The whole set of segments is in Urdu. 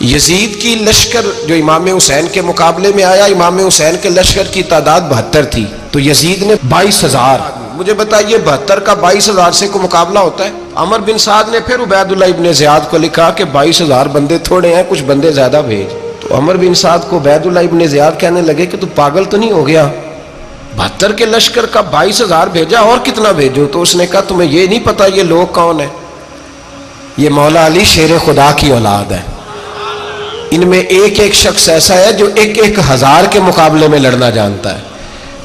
یزید کی لشکر جو امام حسین کے مقابلے میں آیا، امام حسین کے لشکر کی تعداد 72 تھی، تو یزید نے 22,000. مجھے بتائیے 72 کا 22,000 سے کوئی مقابلہ ہوتا ہے؟ عمر بن سعد نے پھر عبید اللہ ابن زیاد کو لکھا کہ 22,000 بندے تھوڑے ہیں، کچھ بندے زیادہ بھیج. تو عمر بن سعد کو عبید اللہ ابن زیاد کہنے لگے کہ تو پاگل تو نہیں ہو گیا، 72 کے لشکر کا 22,000 بھیجا، اور کتنا بھیجو؟ تو اس نے کہا تمہیں یہ نہیں پتا یہ لوگ کون ہیں؟ یہ مولا علی شیر خدا کی اولاد ہے. ان میں ایک ایک شخص ایسا ہے جو 1,000 کے مقابلے میں لڑنا جانتا ہے.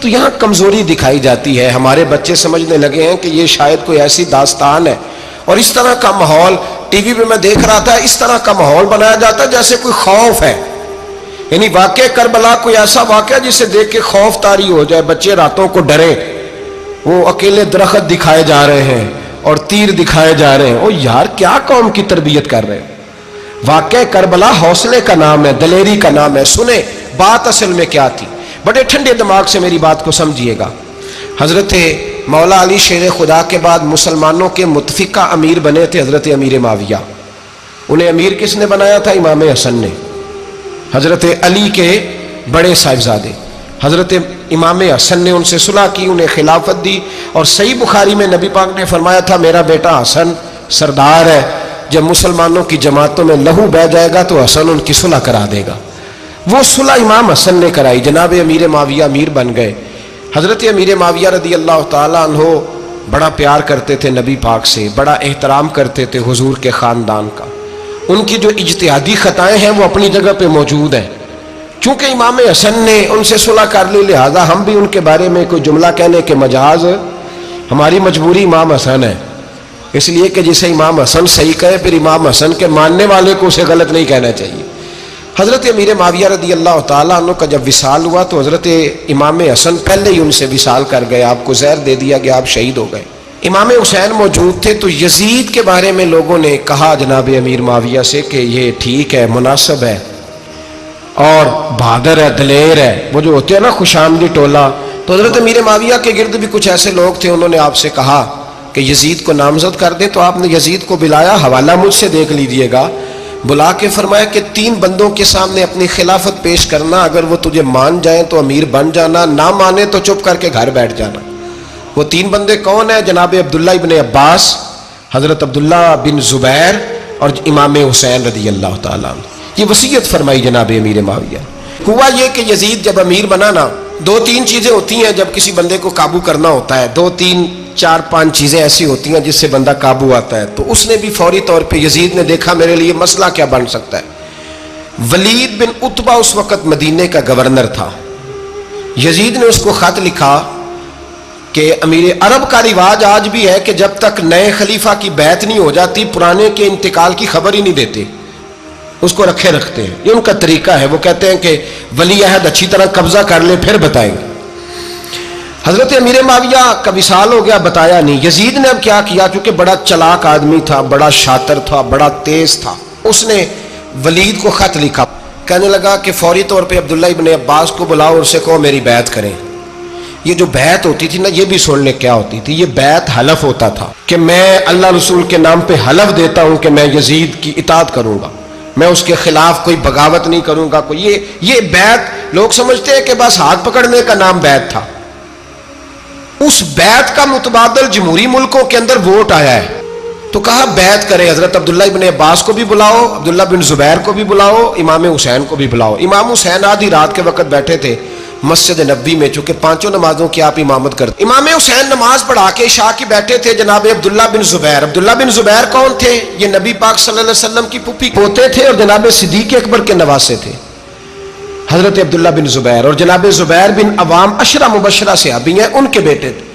تو یہاں کمزوری دکھائی جاتی ہے. ہمارے بچے سمجھنے لگے ہیں کہ یہ شاید کوئی ایسی داستان ہے، اور اس طرح کا ماحول ٹی وی پہ میں دیکھ رہا تھا، اس طرح کا ماحول بنایا جاتا ہے جیسے کوئی خوف ہے. یعنی واقع کربلا کوئی ایسا واقعہ جسے دیکھ کے خوف طاری ہو جائے، بچے راتوں کو ڈرے. وہ اکیلے درخت دکھائے جا رہے ہیں اور تیر دکھائے جا رہے ہیں. او یار کیا قوم کی تربیت کر رہے ہیں؟ واقع کربلا حوصلے کا نام ہے، دلیری کا نام ہے. سنیں بات اصل میں کیا تھی، بڑے ٹھنڈے دماغ سے میری بات کو سمجھیے گا. حضرت مولا علی شیر خدا کے بعد مسلمانوں کے متفقہ امیر بنے تھے حضرت امیر معاویہ. انہیں امیر کس نے بنایا تھا؟ امام حسن نے. حضرت علی کے بڑے صاحبزادے حضرت امام حسن نے ان سے صلح کی، انہیں خلافت دی. اور صحیح بخاری میں نبی پاک نے فرمایا تھا میرا بیٹا حسن سردار ہے، جب مسلمانوں کی جماعتوں میں لہو بہہ جائے گا تو حسن ان کی صلح کرا دے گا. وہ صلح امام حسن نے کرائی. جناب امیر معاویہ امیر بن گئے. حضرت امیر معاویہ رضی اللہ تعالیٰ عنہ بڑا پیار کرتے تھے نبی پاک سے، بڑا احترام کرتے تھے حضور کے خاندان کا. ان کی جو اجتہادی خطائیں ہیں وہ اپنی جگہ پہ موجود ہیں. چونکہ امام حسن نے ان سے صلح کر لی، لہذا ہم بھی ان کے بارے میں کوئی جملہ کہنے کے مجاز، ہماری مجبوری امام حسن ہے. اس لیے کہ جسے امام حسن صحیح کہے پھر امام حسن کے ماننے والے کو اسے غلط نہیں کہنا چاہیے. حضرت امیر معاویہ رضی اللہ تعالیٰ عنہ کا جب وصال ہوا تو حضرت امام حسن پہلے ہی ان سے وصال کر گئے، آپ کو زہر دے دیا گیا، آپ شہید ہو گئے. امام حسین موجود تھے. تو یزید کے بارے میں لوگوں نے کہا جناب امیر معاویہ سے کہ یہ ٹھیک ہے، مناسب ہے اور بہادر ہے، دلیر ہے، وہ جو ہوتے ہیں نا خوش آمدی ٹولہ. تو حضرت امیر معاویہ کے گرد بھی کچھ ایسے لوگ تھے، انہوں نے آپ سے کہا کہ یزید کو نامزد کر دیں. تو آپ نے یزید کو بلایا، حوالہ مجھ سے دیکھ لیجئے گا. بلا کے فرمایا کہ 3 بندوں کے سامنے اپنی خلافت پیش کرنا، اگر وہ تجھے مان جائیں تو امیر بن جانا، نہ مانے تو چپ کر کے گھر بیٹھ جانا. وہ 3 بندے کون ہیں؟ جناب عبداللہ ابن عباس، حضرت عبداللہ بن زبیر اور امام حسین رضی اللہ تعالیٰ عنہ. یہ وصیت فرمائی جناب امیر معاویہ. ہوا یہ کہ یزید جب امیر بنا نا، 2-3 چیزیں ہوتی ہیں جب کسی بندے کو قابو کرنا ہوتا ہے، 2-3-4-5 چیزیں ایسی ہوتی ہیں جس سے بندہ قابو آتا ہے. تو اس نے بھی فوری طور پہ یزید نے دیکھا میرے لیے مسئلہ کیا بن سکتا ہے. ولید بن عتبہ اس وقت مدینے کا گورنر تھا. یزید نے اس کو خط لکھا کہ امیر عرب کا رواج آج بھی ہے کہ جب تک نئے خلیفہ کی بیعت نہیں ہو جاتی پرانے کے انتقال کی خبر ہی نہیں دیتے، اس کو رکھے رکھتے ہیں. یہ ان کا طریقہ ہے. وہ کہتے ہیں کہ ولی عہد اچھی طرح قبضہ کر لے پھر بتائیں گے. حضرت امیر معاویہ کا وصال ہو گیا، بتایا نہیں. یزید نے اب کیا کیا، چونکہ بڑا چلاک آدمی تھا، بڑا شاطر تھا، بڑا تیز تھا، اس نے ولید کو خط لکھا. کہنے لگا کہ فوری طور پہ عبداللہ ابن عباس کو بلاؤ اور اسے کہو میری بیعت کریں. یہ جو بیعت ہوتی تھی نا، یہ بھی سن لے کیا ہوتی تھی. یہ بیعت حلف ہوتا تھا کہ میں اللہ رسول کے نام پہ حلف دیتا ہوں کہ میں یزید کی اطاعت کروں گا، میں اس کے خلاف کوئی بغاوت نہیں کروں گا. کوئی یہ بیعت لوگ سمجھتے ہیں کہ بس ہاتھ پکڑنے کا نام بیعت تھا. اس بیعت کا متبادل جمہوری ملکوں کے اندر ووٹ آیا ہے. تو کہا بیعت کرے. حضرت عبداللہ ابن عباس کو بھی بلاؤ، عبداللہ بن زبیر کو بھی بلاؤ، امام حسین کو بھی بلاؤ. امام حسین آدھی رات کے وقت بیٹھے تھے مسجد نبوی میں، چونکہ 5 نمازوں کی آپ امامت کرتے. امام حسین نماز پڑھا کے عشاء کی بیٹھے تھے. جناب عبداللہ بن زبیر، عبداللہ بن زبیر کون تھے؟ یہ نبی پاک صلی اللہ علیہ وسلم کی پھوپھی پوتے تھے اور جناب صدیق اکبر کے نواسے تھے حضرت عبداللہ بن زبیر. اور جناب زبیر بن عوام عشرہ مبشرہ صحابی ہیں، ان کے بیٹے تھے.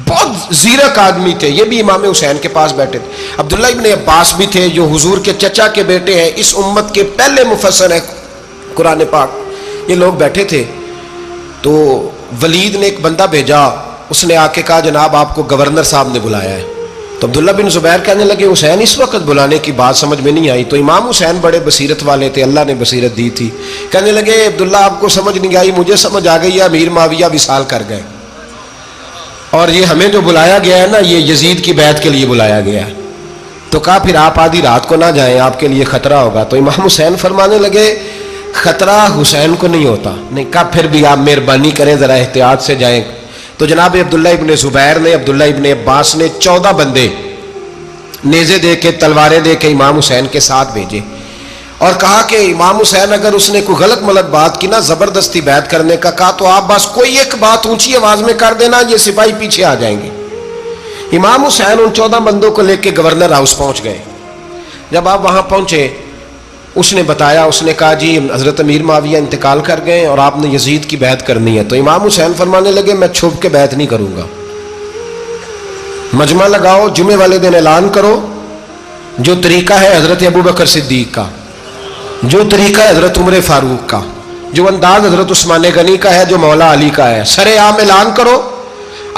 بہت زیرک آدمی تھے. یہ بھی امام حسین کے پاس بیٹھے تھے. عبداللہ ابن عباس بھی تھے جو حضور کے چچا کے بیٹے ہیں، اس امت کے پہلے مفسر ہیں قرآن پاک. یہ لوگ بیٹھے تھے. تو ولید نے ایک بندہ بھیجا، اس نے آ کے کہا جناب آپ کو گورنر صاحب نے بلایا ہے. تو عبداللہ بن زبیر کہنے لگے حسین اس وقت بلانے کی بات سمجھ میں نہیں آئی. تو امام حسین بڑے بصیرت والے تھے، اللہ نے بصیرت دی تھی. کہنے لگے عبداللہ آپ کو سمجھ نہیں آئی، مجھے سمجھ آ گئی ہے، امیر معاویہ وصال کر گئے اور یہ ہمیں جو بلایا گیا ہے نا، یہ یزید کی بیعت کے لیے بلایا گیا ہے. تو کہا پھر آپ آدھی رات کو نہ جائیں، آپ کے لیے خطرہ ہوگا۔ تو امام حسین فرمانے لگے خطرہ حسین کو نہیں ہوتا۔ نہیں، کہا پھر بھی آپ مہربانی کریں ذرا احتیاط سے جائیں۔ تو جناب عبداللہ ابن زبیر نے، عبداللہ ابن عباس نے 14 بندے نیزے دے کے، تلواریں دے کے امام حسین کے ساتھ بھیجے اور کہا کہ امام حسین اگر اس نے کوئی غلط ملت بات کی نا، زبردستی بیعت کرنے کا کہا، تو آپ بس کوئی ایک بات اونچی آواز میں کر دینا، یہ سپاہی پیچھے آ جائیں گے۔ امام حسین ان 14 بندوں کو لے کے گورنر ہاؤس پہنچ گئے۔ جب آپ وہاں پہنچے، اس نے بتایا، اس نے کہا جی حضرت امیر معاویہ انتقال کر گئے اور آپ نے یزید کی بیعت کرنی ہے۔ تو امام حسین فرمانے لگے میں چھپ کے بیعت نہیں کروں گا، مجمع لگاؤ، جمعے والے دن اعلان کرو، جو طریقہ ہے حضرت ابوبکر صدیق کا، جو طریقہ ہے حضرت عمر فاروق کا، جو انداز حضرت عثمان غنی کا ہے، جو مولا علی کا ہے، سر عام اعلان کرو،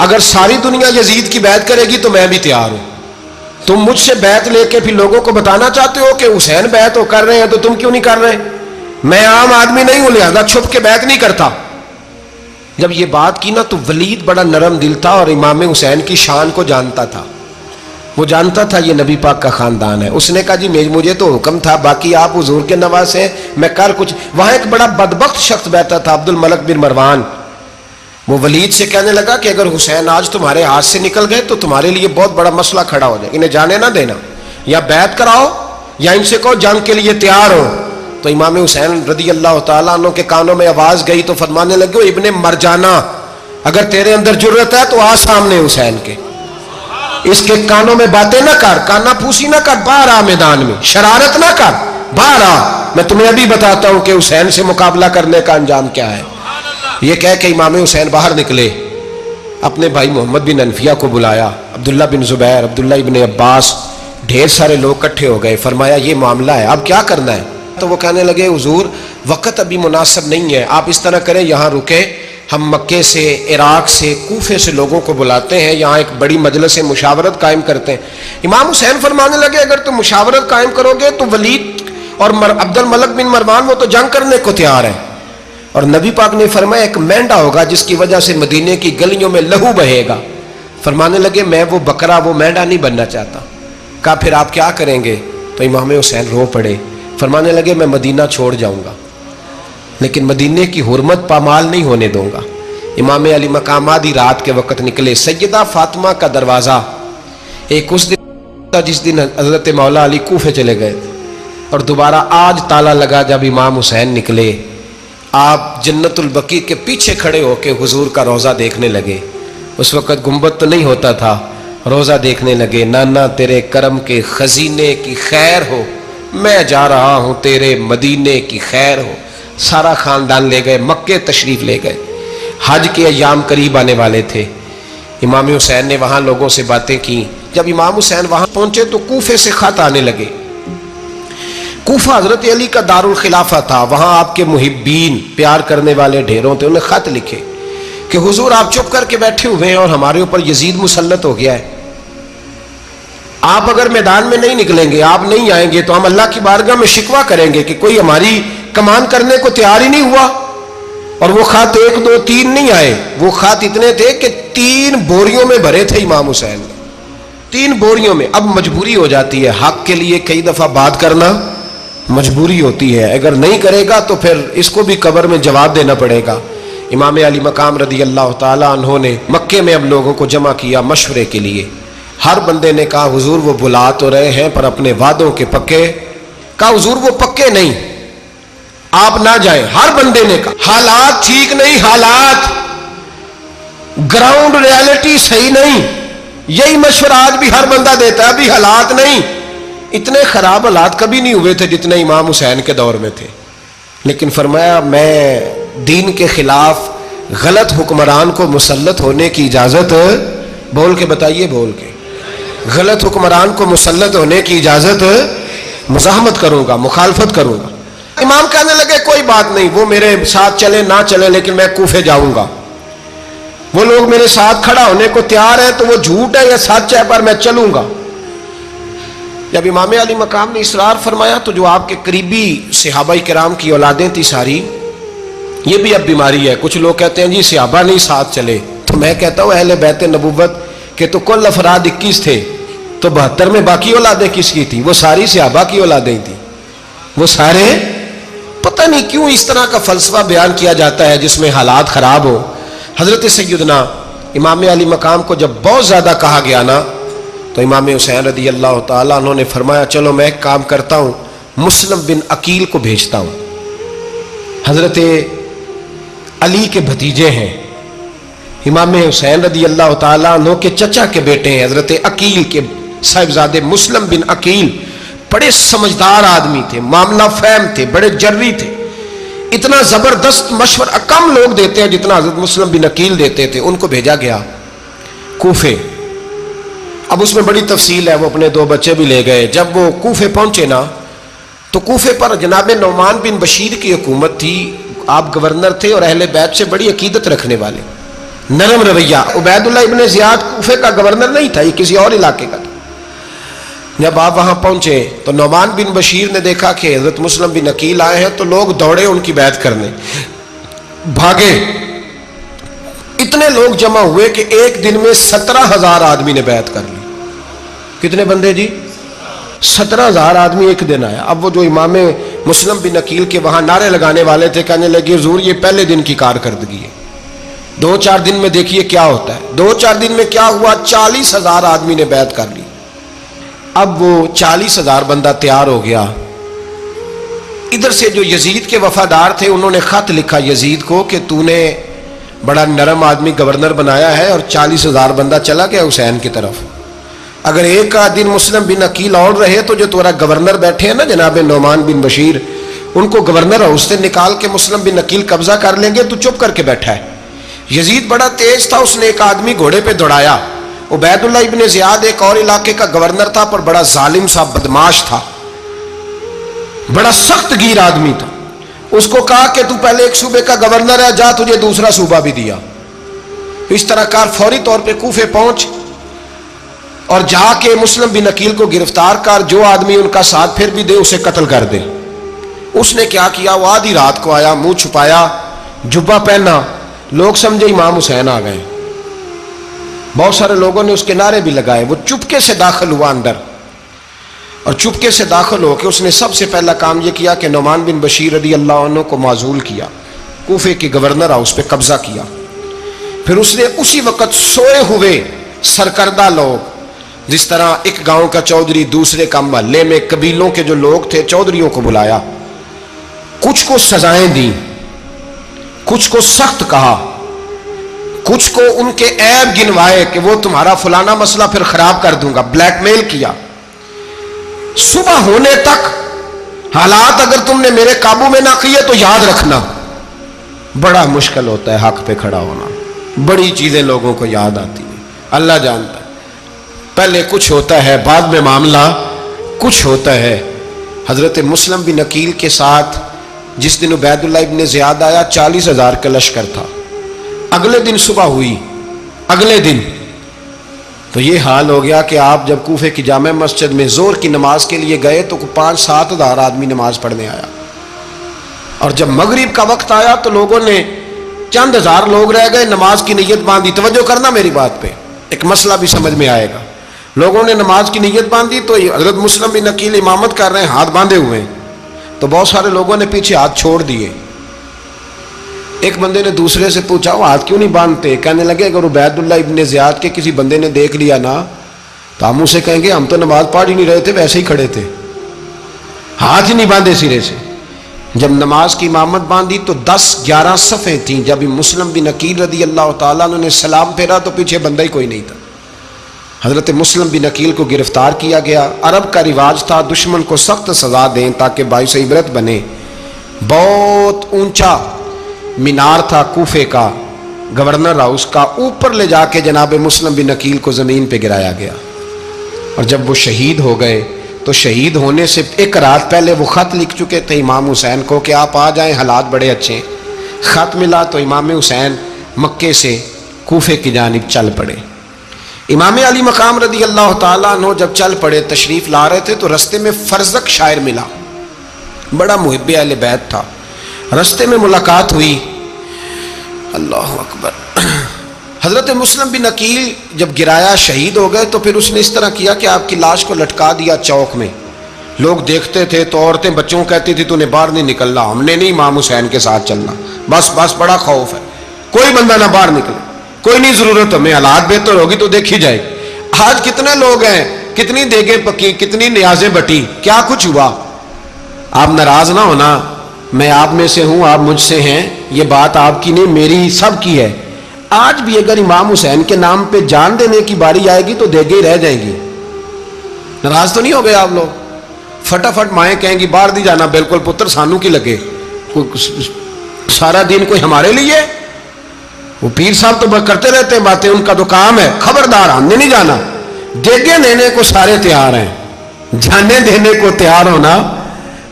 اگر ساری دنیا یزید کی بیعت کرے گی تو میں بھی تیار ہوں۔ تم مجھ سے بیعت لے کے پھر لوگوں کو بتانا چاہتے ہو کہ حسین بیعت ہو کر رہے ہیں تو تم کیوں نہیں کر رہے؟ میں عام آدمی نہیں ہوں، لہذا چھپ کے بیعت نہیں کرتا۔ جب یہ بات کی نا تو ولید بڑا نرم دل تھا اور امام حسین کی شان کو جانتا تھا، وہ جانتا تھا یہ نبی پاک کا خاندان ہے۔ اس نے کہا جی مجھے تو حکم تھا، باقی آپ حضور کے نواز ہیں، میں کر کچھ۔ وہاں ایک بڑا بدبخت شخص بیٹھا تھا، عبد الملک بن مروان، وہ ولید سے کہنے لگا کہ اگر حسین آج تمہارے ہاتھ سے نکل گئے تو تمہارے لیے بہت بڑا مسئلہ کھڑا ہو جائے، انہیں جانے نہ دینا، یا بیعت کراؤ یا ان سے کہو جنگ کے لیے تیار ہو۔ تو امام حسین رضی اللہ تعالیٰ عنہ کے کانوں میں آواز گئی تو فرمانے لگے ابن مرجانہ، اگر تیرے اندر جرت ہے تو آ سامنے حسین کے، اس کے کانوں میں باتیں نہ کر، کانا پھوسی نہ کر، باہر آ میدان میں، شرارت نہ کر، باہر آ، میں تمہیں ابھی بتاتا ہوں کہ حسین سے مقابلہ کرنے کا انجام کیا ہے۔ یہ کہہ کہ امام حسین باہر نکلے، اپنے بھائی محمد بن انفیہ کو بلایا، عبداللہ بن زبیر، عبداللہ ابن عباس، ڈھیر سارے لوگ اکٹھے ہو گئے۔ فرمایا یہ معاملہ ہے، اب کیا کرنا ہے؟ تو وہ کہنے لگے حضور وقت ابھی مناسب نہیں ہے، آپ اس طرح کریں یہاں رکیں، ہم مکے سے، عراق سے، کوفے سے لوگوں کو بلاتے ہیں، یہاں ایک بڑی مجلس مشاورت قائم کرتے ہیں۔ امام حسین فرمانے لگے اگر تم مشاورت قائم کرو گے تو ولید اور عبد الملک بن مروان وہ تو جنگ کرنے کو تیار ہے، اور نبی پاک نے فرمایا ایک مینڈا ہوگا جس کی وجہ سے مدینے کی گلیوں میں لہو بہے گا۔ فرمانے لگے میں وہ بکرا، وہ مینڈا نہیں بننا چاہتا۔ کہا پھر آپ کیا کریں گے؟ تو امام حسین رو پڑے، فرمانے لگے میں مدینہ چھوڑ جاؤں گا لیکن مدینے کی حرمت پامال نہیں ہونے دوں گا۔ امام علی مقام آدھی رات کے وقت نکلے، سیدہ فاطمہ کا دروازہ ایک اس دن تھا جس دن حضرت مولا علی کوفے چلے گئے تھے، اور دوبارہ آج تالا لگا جب امام حسین نکلے۔ آپ جنت البقیع کے پیچھے کھڑے ہو کے حضور کا روضہ دیکھنے لگے، اس وقت گنبد تو نہیں ہوتا تھا، روضہ دیکھنے لگے۔ نانا تیرے کرم کے خزینے کی خیر ہو، میں جا رہا ہوں تیرے مدینے کی خیر ہو۔ سارا خاندان لے گئے، مکے تشریف لے گئے، حج کے ایام قریب آنے والے تھے۔ امام حسین نے وہاں لوگوں سے باتیں کی۔ جب امام حسین وہاں پہنچے تو کوفے سے خط آنے لگے۔ کوفہ حضرت علی کا دارالخلافہ تھا، وہاں آپ کے محبین، پیار کرنے والے ڈھیروں تھے، انہیں خط لکھے کہ حضور آپ چپ کر کے بیٹھے ہوئے ہیں اور ہمارے اوپر یزید مسلط ہو گیا ہے، آپ اگر میدان میں نہیں نکلیں گے، آپ نہیں آئیں گے تو ہم اللہ کی بارگاہ میں شکوہ کریں گے کہ کوئی ہماری کمان کرنے کو تیار ہی نہیں ہوا۔ اور وہ خط 1 2 3 نہیں آئے، وہ خط اتنے تھے کہ 3 بوریوں میں بھرے تھے امام حسین نے، 3 بوریوں میں۔ اب مجبوری ہو جاتی ہے، حق کے لیے کئی دفعہ بات کرنا مجبوری ہوتی ہے، اگر نہیں کرے گا تو پھر اس کو بھی قبر میں جواب دینا پڑے گا۔ امام علی مقام رضی اللہ تعالیٰ عنہ نے مکے میں اب لوگوں کو جمع کیا مشورے کے لیے۔ ہر بندے نے کہا حضور وہ بلا تو رہے ہیں پر اپنے وعدوں کے پکے۔ کہا حضور وہ پکے نہیں، آپ نہ جائیں۔ ہر بندے نے کہا حالات ٹھیک نہیں، حالات گراؤنڈ ریالٹی صحیح نہیں، یہی مشورہ آج بھی ہر بندہ دیتا ہے، ابھی حالات نہیں۔ اتنے خراب حالات کبھی نہیں ہوئے تھے جتنے امام حسین کے دور میں تھے، لیکن فرمایا میں دین کے خلاف غلط حکمران کو مسلط ہونے کی اجازت، بول کے بتائیے، بول کے، غلط حکمران کو مسلط ہونے کی اجازت، مزاحمت کروں گا، مخالفت کروں گا۔ امام کہنے لگے کوئی بات نہیں، وہ میرے ساتھ چلے نہ چلے لیکن میں کوفے جاؤں گا، وہ لوگ میرے ساتھ کھڑا ہونے کو تیار ہے تو وہ جھوٹ ہے یا سچ ہے پر میں چلوں گا۔ جب امام علی مقام نے اصرار فرمایا تو جو آپ کے قریبی صحابہ کرام کی اولادیں تھی ساری، یہ بھی اب بیماری ہے، کچھ لوگ کہتے ہیں جی صحابہ نہیں ساتھ چلے، تو میں کہتا ہوں اہل بیت نبوت کے تو کل افراد 21 تھے، تو 72 میں باقی اولادیں کس کی تھی؟ وہ ساری صحابہ کی اولادیں تھیں، وہ سارے، پتہ نہیں کیوں اس طرح کا فلسفہ بیان کیا جاتا ہے جس میں حالات خراب ہو۔ حضرت سیدنا امام علی مقام کو جب بہت زیادہ کہا گیا نا تو امام حسین رضی اللہ تعالیٰ عنہ نے فرمایا چلو میں ایک کام کرتا ہوں، مسلم بن عقیل کو بھیجتا ہوں، حضرت علی کے بھتیجے ہیں، امام حسین رضی اللہ تعالیٰ عنہ کے چچا کے بیٹے ہیں، حضرت عقیل کے صاحبزادے مسلم بن عقیل بڑے سمجھدار آدمی تھے، معاملہ فہم تھے، بڑے جری تھے، اتنا زبردست مشورہ کم لوگ دیتے ہیں جتنا حضرت مسلم بن عقیل دیتے تھے۔ ان کو بھیجا گیا کوفے۔ اب اس میں بڑی تفصیل ہے، وہ اپنے 2 بچے بھی لے گئے۔ جب وہ کوفے پہنچے نا تو کوفے پر جناب نعمان بن بشیر کی حکومت تھی، آپ گورنر تھے اور اہل بیت سے بڑی عقیدت رکھنے والے، نرم رویہ۔ عبید اللہ ابن زیاد کوفے کا گورنر نہیں تھا، یہ کسی اور علاقے کا تھا۔ جب آپ وہاں پہنچے تو نعمان بن بشیر نے دیکھا کہ حضرت مسلم بن عقیل آئے ہیں تو لوگ دوڑے ان کی بیعت کرنے، بھاگے، اتنے لوگ جمع ہوئے کہ ایک دن میں 17,000 آدمی نے بیعت کر لی۔ کتنے بندے جی؟ 17,000 آدمی ایک دن آیا۔ اب وہ جو امام مسلم بن عقیل کے وہاں نعرے لگانے والے تھے کہنے لگے حضور یہ پہلے دن کی کارکردگی ہے، 2-4 دن میں دیکھیے کیا ہوتا ہے۔ 2-4 دن میں کیا ہوا؟ 40,000 آدمی نے بیعت کر لی۔ اب وہ 40,000 بندہ تیار ہو گیا۔ ادھر سے جو یزید کے وفادار تھے انہوں نے خط لکھا یزید کو کہ تو نے بڑا نرم آدمی گورنر بنایا ہے اور 40,000 بندہ چلا گیا حسین کی طرف، اگر ایک دن مسلم بن عقیل اور رہے تو جو تمہارا گورنر بیٹھے ہیں نا جناب نعمان بن بشیر، ان کو گورنر ہاؤس سے نکال کے مسلم بن عقیل قبضہ کر لیں گے، تو چپ کر کے بیٹھا ہے۔ یزید بڑا تیز تھا، اس نے ایک آدمی گھوڑے پہ دوڑایا۔ عبید اللہ ابن زیاد ایک اور علاقے کا گورنر تھا پر بڑا ظالم سا بدماش تھا، بڑا سخت گیر آدمی تھا۔ اس کو کہا کہ تو پہلے ایک صوبے کا گورنر ہے، جا تجھے دوسرا صوبہ بھی دیا۔ اس طرح کار فوری طور پہ کوفے پہنچ اور جا کے مسلم بن عقیل کو گرفتار کر، جو آدمی ان کا ساتھ پھر بھی دے اسے قتل کر دے۔ اس نے کیا کیا؟ وہ آدھی رات کو آیا، منہ چھپایا، جبہ پہنا، لوگ سمجھے امام حسین آ گئے۔ بہت سارے لوگوں نے اس کے نعرے بھی لگائے۔ وہ چپکے سے داخل ہوا اندر، اور چپکے سے داخل ہو کے اس نے سب سے پہلا کام یہ کیا کہ نعمان بن بشیر رضی اللہ عنہ کو معزول کیا، کوفے کے گورنر ہاؤس پہ قبضہ کیا۔ پھر اس نے اسی وقت سوئے ہوئے سرکردہ لوگ، جس طرح ایک گاؤں کا چودھری دوسرے کا محلے میں قبیلوں کے جو لوگ تھے چودھریوں کو بلایا، کچھ کو سزائیں دیں، کچھ کو سخت کہا، کچھ کو ان کے عیب گنوائے کہ وہ تمہارا فلانا مسئلہ پھر خراب کر دوں گا، بلیک میل کیا۔ صبح ہونے تک حالات اگر تم نے میرے قابو میں نہ کیے تو یاد رکھنا بڑا مشکل ہوتا ہے حق پہ کھڑا ہونا، بڑی چیزیں لوگوں کو یاد آتی ہیں، اللہ جانتا ہے۔ پہلے کچھ ہوتا ہے، بعد میں معاملہ کچھ ہوتا ہے۔ حضرت مسلم بن عقیل کے ساتھ جس دن عبید اللہ ابن زیاد آیا 40,000 کا لشکر تھا۔ اگلے دن صبح ہوئی، اگلے دن تو یہ حال ہو گیا کہ آپ جب کوفے کی جامع مسجد میں ظہر کی نماز کے لیے گئے تو 5-7 ہزار آدمی نماز پڑھنے آیا، اور جب مغرب کا وقت آیا تو لوگوں نے چند ہزار لوگ رہ گئے، نماز کی نیت باندھی۔ توجہ کرنا میری بات پہ، ایک مسئلہ بھی سمجھ میں آئے گا۔ لوگوں نے نماز کی نیت باندھی تو حضرت مسلم بن عقیل امامت کر رہے ہیں، ہاتھ باندھے ہوئے ہیں، تو بہت سارے لوگوں نے پیچھے ہاتھ چھوڑ دیے۔ ایک بندے نے دوسرے سے پوچھا وہ ہاتھ کیوں نہیں باندھتے؟ کہنے لگے اگر عبید اللہ ابن زیاد کے کسی بندے نے دیکھ لیا نا تو ہم اسے کہیں گے ہم تو نماز پڑھ ہی نہیں رہے تھے، ویسے ہی کھڑے تھے، ہاتھ ہی نہیں باندھے سرے سے۔ جب نماز کی امامت باندھی تو 10-11 صفیں تھیں۔ جب مسلم بن عقیل رضی اللہ تعالیٰ عنہ نے سلام پھیرا تو پیچھے بندہ ہی کوئی نہیں تھا۔ حضرت مسلم بن عقیل کو گرفتار کیا گیا۔ عرب کا رواج تھا دشمن کو سخت سزا دیں تاکہ باعث عبرت بنے۔ بہت اونچا مینار تھا کوفے کا، گورنر ہاؤس کا، اوپر لے جا کے جناب مسلم بن عقیل کو زمین پہ گرایا گیا، اور جب وہ شہید ہو گئے تو شہید ہونے سے ایک رات پہلے وہ خط لکھ چکے تھے امام حسین کو کہ آپ آ جائیں، حالات بڑے اچھے ہیں۔ خط ملا تو امام حسین مکے سے کوفے کی جانب چل پڑے۔ امام علی مقام رضی اللہ تعالیٰ عنہ جب چل پڑے، تشریف لا رہے تھے تو رستے میں فرزق شاعر ملا، بڑا محب اہل بیت تھا۔ رستے میں ملاقات ہوئی، اللہ اکبر، حضرت مسلم بن عقیل جب گرایا شہید ہو گئے تو پھر اس نے اس طرح کیا کہ آپ کی لاش کو لٹکا دیا چوک میں. لوگ دیکھتے تھے تو عورتیں بچوں کہتی تھی تو نے باہر نہیں نکلنا, ہم نے نہیں امام حسین کے ساتھ چلنا, بس بڑا خوف ہے, کوئی بندہ نہ باہر نکلے, کوئی نہیں ضرورت, ہمیں حالات بہتر ہوگی تو دیکھی جائے گی. آج کتنے لوگ ہیں, کتنی دیگیں پکی, کتنی نیازیں بٹی, کیا کچھ ہوا. آپ ناراض نہ ہونا, میں آپ میں سے ہوں, آپ مجھ سے ہیں, یہ بات آپ کی نہیں میری سب کی ہے. آج بھی اگر امام حسین کے نام پہ جان دینے کی باری آئے گی تو دیگیں رہ جائیں گی. ناراض تو نہیں ہو گئے آپ لوگ؟ فٹافٹ مائیں کہیں گی باہر نہیں جانا, بالکل پتر سانو کی لگے, سارا دن کوئی ہمارے لیے. وہ پیر صاحب تو کرتے رہتے ہیں باتیں, ان کا تو کام ہے, خبردار ہم نے نہیں جانا. دیگیں دینے کو سارے تیار ہیں, جانے دینے کو تیار ہونا.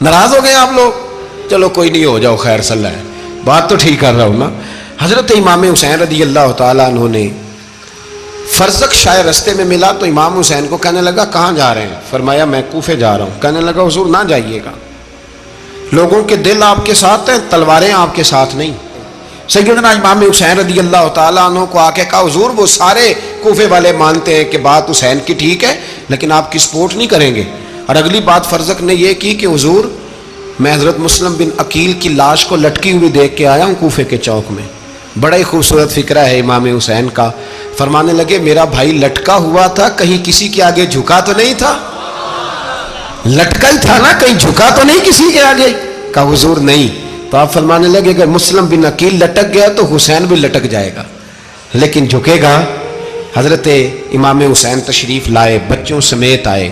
ناراض ہو گئے آپ لوگ؟ چلو کوئی نہیں, ہو جاؤ, خیر صلی اللہ ہے, بات تو ٹھیک کر رہا ہوں نا. حضرت امام حسین رضی اللہ تعالیٰ عنہ نے فرزق شاہ رستے میں ملا تو امام حسین کو کہنے لگا کہاں جا رہے ہیں؟ فرمایا میں کوفے جا رہا ہوں. کہنے لگا حضور نہ جائیے گا, لوگوں کے دل آپ کے ساتھ ہیں, تلواریں آپ کے ساتھ نہیں. سیدنا امام حسین رضی اللہ تعالیٰ عنہ کو آ کے کہا حضور وہ سارے کوفے والے مانتے ہیں کہ بات حسین کی ٹھیک ہے لیکن آپ کی سپورٹ نہیں کریں گے. اور اگلی بات فرزق نے یہ کی کہ حضور میں حضرت مسلم بن عقیل کی لاش کو لٹکی ہوئی دیکھ کے آیا ہوں کوفے کے چوک میں. بڑا ہی خوبصورت فکرہ ہے امام حسین کا. فرمانے لگے میرا بھائی لٹکا ہوا تھا, کہیں کسی کے آگے جھکا تو نہیں تھا؟ لٹکا ہی تھا نا, کہیں جھکا تو نہیں کسی کے آگے؟ کہا حضور نہیں. تو آپ فرمانے لگے اگر مسلم بن عقیل لٹک گیا تو حسین بھی لٹک جائے گا, لیکن جھکے گا. حضرت امام حسین تشریف لائے, بچوں سمیت آئے.